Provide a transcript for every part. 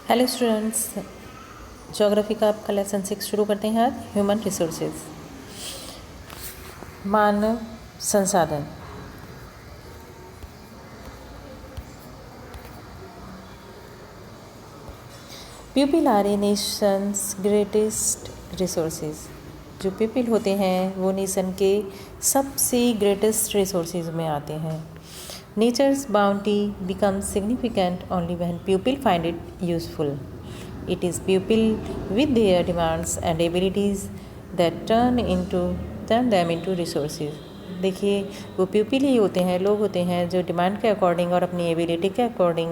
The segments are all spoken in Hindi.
हेलो स्टूडेंट्स, ज्योग्राफी का आपका लेसन 6 शुरू करते हैं आज। ह्यूमन रिसोर्सेज, मानव संसाधन। People are a nation's greatest resources. जो पीपल होते हैं वो नेशन के सबसे ग्रेटेस्ट रिसोर्सेज में आते हैं। Nature's bounty becomes significant only when people find it useful. It is people with their demands and abilities that turn them into resources. देखिए, वो पीपल ही होते हैं, लोग होते हैं जो डिमांड के अकॉर्डिंग और अपनी एबिलिटी के अकॉर्डिंग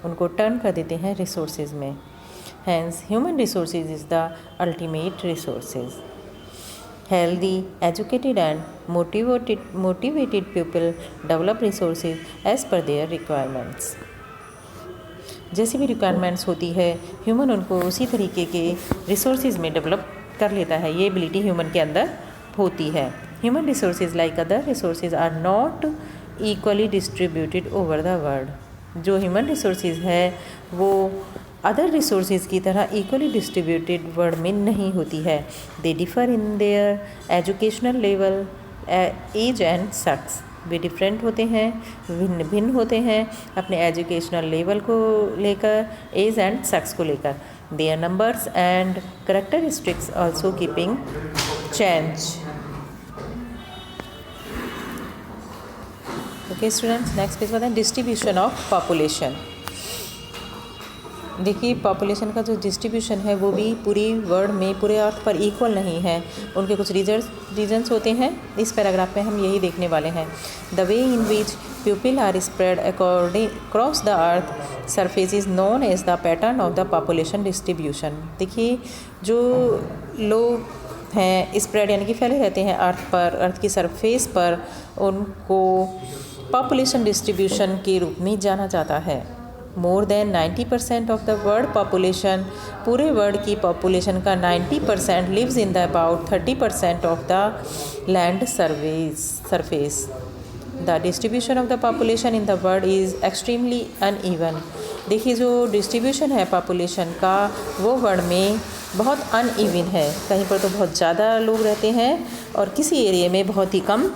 उनको टर्न कर देते हैं रिसोर्सेज में। Hence, human resources is the ultimate resources. Healthy, educated and motivated people develop resources as per their requirements. जैसी भी रिक्वायरमेंट्स होती है, ह्यूमन उनको उसी तरीके के रिसोर्सेज में डेवलप कर लेता है। ये एबिलिटी ह्यूमन के अंदर होती है। Human resources like other resources are not equally distributed over the world. जो ह्यूमन रिसोर्सेज है वो अदर रिसोर्सेज की तरह इक्वली डिस्ट्रीब्यूटेड वर्ल्ड में नहीं होती है। They differ in their educational level, age and sex. वे डिफरेंट होते हैं, भिन्न भिन्न होते हैं अपने एजुकेशनल लेवल को लेकर, एज एंड सेक्स को लेकर। Their numbers and characteristics also keeping change. Okay students, next page बताएं डिस्ट्रीब्यूशन ऑफ पॉपुलेशन। देखिए, पॉपुलेशन का जो डिस्ट्रीब्यूशन है वो भी पूरी वर्ल्ड में पूरे अर्थ पर इक्वल नहीं है। उनके कुछ रीजन्स होते हैं। इस पैराग्राफ में हम यही देखने वाले हैं। The way in which people are spread according cross the earth surface is known as the pattern of the population distribution. देखिए, जो लोग हैं स्प्रेड यानी कि फैले रहते हैं अर्थ पर, अर्थ की सरफेस पर, उनको पॉपुलेशन डिस्ट्रीब्यूशन के रूप में जाना जाता है। More than 90% of the world population, पूरे वर्ल्ड की पॉपुलेशन का 90% lives in the about 30% of the land surface. The distribution of the population in the world is extremely uneven. देखिए, जो डिस्ट्रीब्यूशन है पॉपुलेशन का वो वर्ल्ड में बहुत अनइवन है। कहीं पर तो बहुत ज़्यादा लोग रहते हैं और किसी एरिया में बहुत ही कम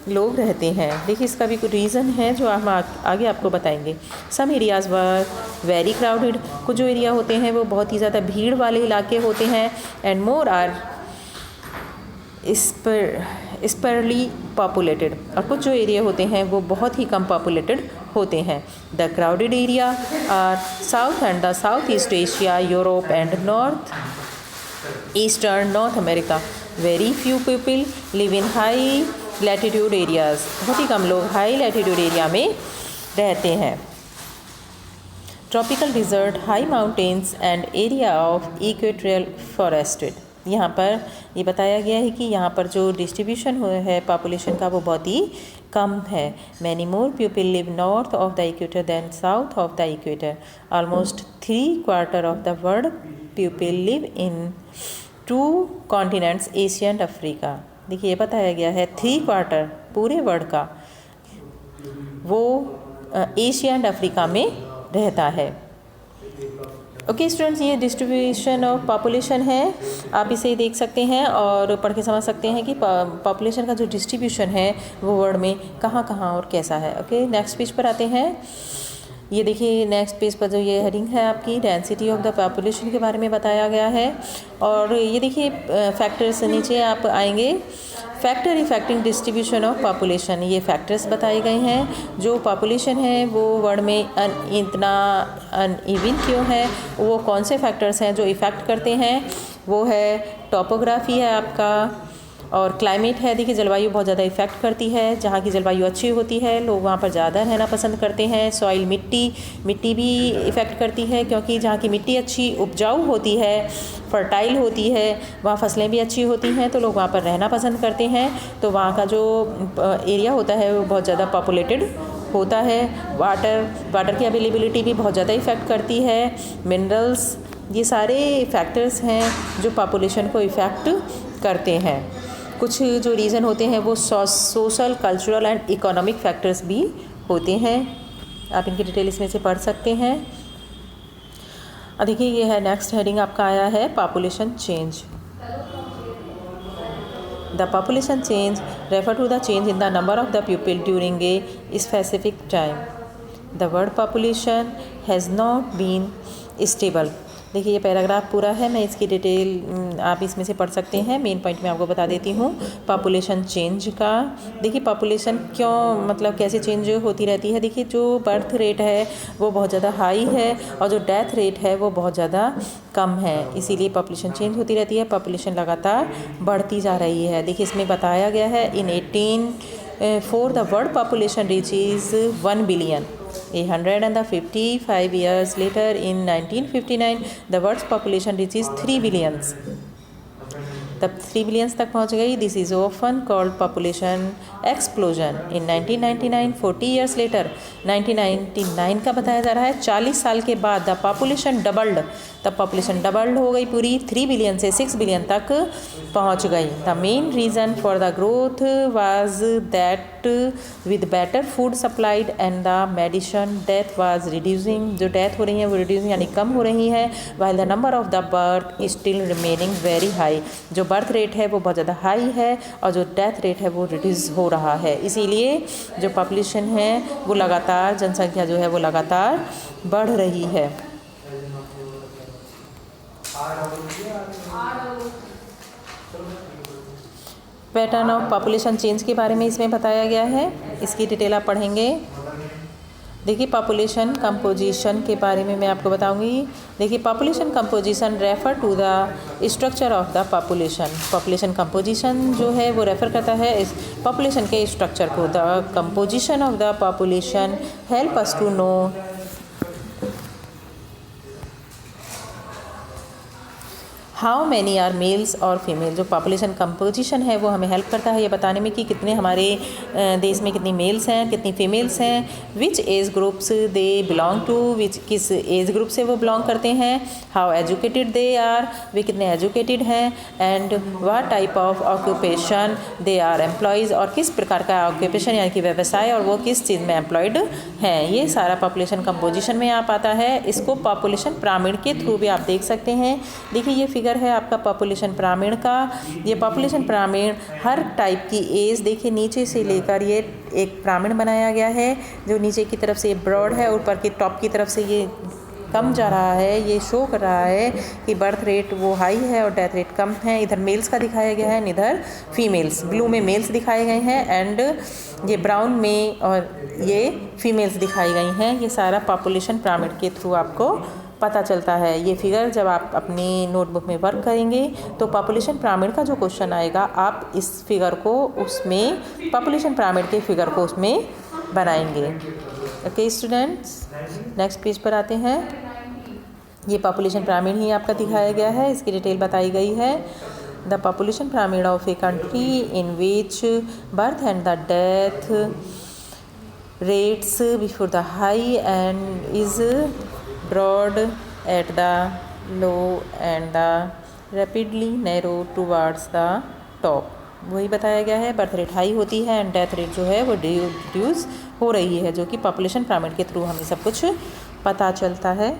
लोग रहते हैं। देखिए, इसका भी कुछ रीज़न है जो हम आगे आपको बताएंगे। सम एरियाज़ वर वेरी क्राउडेड। कुछ जो एरिया होते हैं वो बहुत ही ज़्यादा भीड़ वाले इलाके होते हैं। And more are sparsely populated. और कुछ जो एरिया होते हैं वो बहुत ही कम पॉपुलेटेड होते हैं। The crowded area are south and the south east Asia, Europe and north eastern north America. Very few people live in high latitude areas. बहुत ही कम लोग हाई लैटिट्यूड एरिया में रहते हैं। Tropical desert, high mountains and area of equatorial forested. यहाँ पर ये बताया गया है कि यहाँ पर जो डिस्ट्रीब्यूशन है पॉपुलेशन का वो बहुत ही कम है। Many more people live north of the equator than south of the equator. Almost 3/4 of the world people live in 2 continents, Asia and Africa. देखिए, ये बताया गया है 3/4 पूरे वर्ल्ड का वो एशिया एंड अफ्रीका में रहता है। ओके स्टूडेंट्स, ये डिस्ट्रीब्यूशन ऑफ पॉपुलेशन है, आप इसे देख सकते हैं और पढ़ के समझ सकते हैं कि पॉपुलेशन का जो डिस्ट्रीब्यूशन है वो वर्ल्ड में कहाँ कहाँ और कैसा है। ओके, नेक्स्ट पेज पर आते हैं। ये देखिए, नेक्स्ट पेज पर जो ये हेडिंग है आपकी डेंसिटी ऑफ द पॉपुलेशन के बारे में बताया गया है। और ये देखिए फैक्टर्स नीचे आप आएंगे। Factor affecting distribution of population, ये फैक्टर्स बताए गए हैं। जो पॉपुलेशन है वो वर्ल्ड में इतना अनइवन क्यों है, वो कौन से फैक्टर्स हैं जो इफ़ेक्ट करते हैं। वो है टोपोग्राफी है आपका, और क्लाइमेट है। देखिए, जलवायु बहुत ज़्यादा इफ़ेक्ट करती है। जहाँ की जलवायु अच्छी होती है लोग वहाँ पर ज़्यादा रहना पसंद करते हैं। सॉइल, मिट्टी भी इफ़ेक्ट करती है, क्योंकि जहाँ की मिट्टी अच्छी उपजाऊ होती है, फर्टाइल होती है, वहाँ फसलें भी अच्छी होती हैं, तो लोग वहाँ पर रहना पसंद करते हैं। तो वहाँ का जो एरिया होता है वो बहुत ज़्यादा पॉपुलेटेड होता है। वाटर की अवेलेबिलिटी भी बहुत ज़्यादा इफ़ेक्ट करती है। मिनरल्स, ये सारे फैक्टर्स हैं जो पॉपुलेशन को इफ़ेक्ट करते हैं। कुछ जो रीज़न होते हैं वो social, cultural and economic factors भी होते हैं। आप इनकी डिटेल इसमें से पढ़ सकते हैं। देखिए ये है नेक्स्ट हेडिंग आपका आया है population change. The population change refer to the change in the number of the people during a specific time. The word population has not been stable. देखिए ये पैराग्राफ पूरा है, मैं इसकी डिटेल आप इसमें से पढ़ सकते हैं। मेन पॉइंट मैं आपको बता देती हूँ पॉपुलेशन चेंज का। देखिए पॉपुलेशन क्यों मतलब कैसे चेंज होती रहती है। देखिए जो बर्थ रेट है वो बहुत ज़्यादा हाई है और जो डेथ रेट है वो बहुत ज़्यादा कम है, इसीलिए पॉपुलेशन चेंज होती रहती है। पॉपुलेशन लगातार बढ़ती जा रही है। देखिए इसमें बताया गया है इन 1804 the world population reaches 1 billion. 155 years later, in 1959, the world's population reaches 3 billions. तब 3 बिलियंस तक पहुंच गई। This is often called population explosion. In 1999 40 years later 1999 का बताया जा रहा है 40 साल के बाद द पॉपुलेशन डबल्ड। तब पॉपुलेशन डबल्ड हो गई पूरी 3 बिलियन से 6 बिलियन तक पहुंच गई। The main reason for the growth was that with better food supplied and the medicine death was reducing. जो डेथ हो रही है वो रिड्यूसिंग यानी कम हो रही है, while the number of the birth still remaining very high. जो बर्थ रेट है वो बहुत ज़्यादा हाई है और जो डेथ रेट है वो रिड्यूस हो रहा है। इसीलिए जो पॉपुलेशन है वो लगातार, जनसंख्या जो है वो लगातार बढ़ रही है। पैटर्न ऑफ पॉपुलेशन चेंज के बारे में इसमें बताया गया है, इसकी डिटेल आप पढ़ेंगे। देखिए पॉपुलेशन कंपोजिशन के बारे में मैं आपको बताऊंगी। देखिए population composition refer to the structure of the population. Population composition जो है वो रेफर करता है इस पॉपुलेशन के स्ट्रक्चर को। The composition of the population help us to know how many are males और फीमेल। जो पॉपुलेशन कंपोजिशन है वो हमें हेल्प करता है ये बताने में कि कितने हमारे देश में कितनी मेल्स हैं कितनी फीमेल्स हैं। Which age groups they belong to, which किस एज ग्रुप से वो बिलोंग करते हैं। हाउ एजुकेटेड दे आर, वे कितने एजुकेटेड हैं। And what type of occupation they are employees, और किस प्रकार का ऑक्यूपेशन यानी कि व्यवसाय और वो किस चीज़ में एम्प्लॉयड हैं। ये सारा पॉपुलेशन कंपोजिशन में आ पाता है। इसको पॉपुलेशन पिरामिड के थ्रू भी आप देख सकते हैं। देखिए ये फिगर है आपका पॉपुलेशन पिरामिड का। ये पॉपुलेशन पिरामिड हर टाइप की एज, देखिए नीचे से लेकर ये एक पिरामिड बनाया गया है जो नीचे की तरफ से ये ब्रॉड है, ऊपर की टॉप की तरफ से ये कम जा रहा है। ये शो कर रहा है कि बर्थ रेट वो हाई है और डेथ रेट कम है। इधर मेल्स का दिखाया गया है, इधर फीमेल्स। ब्लू में मेल्स दिखाए गए हैं एंड ये ब्राउन में और ये फीमेल्स दिखाई गई हैं। ये सारा पॉपुलेशन पिरामिड के थ्रू आपको पता चलता है। ये फिगर जब आप अपनी नोटबुक में वर्क करेंगे तो पॉपुलेशन पिरामिड का जो क्वेश्चन आएगा आप इस फिगर को उसमें, पॉपुलेशन पिरामिड के फिगर को उसमें बनाएंगे। ओके स्टूडेंट्स, नेक्स्ट पेज पर आते हैं। ये पॉपुलेशन पिरामिड ही आपका दिखाया गया है, इसकी डिटेल बताई गई है। The population pyramid of a country in which birth and the death rates before the high and is broad at the low and the rapidly narrow towards the top। वही बताया गया है। बर्थ रेट हाई होती है एंड डेथ रेट जो है वो रिड्यूस हो रही है, जो कि पॉपुलेशन पिरामिड के थ्रू हमें सब कुछ पता चलता है।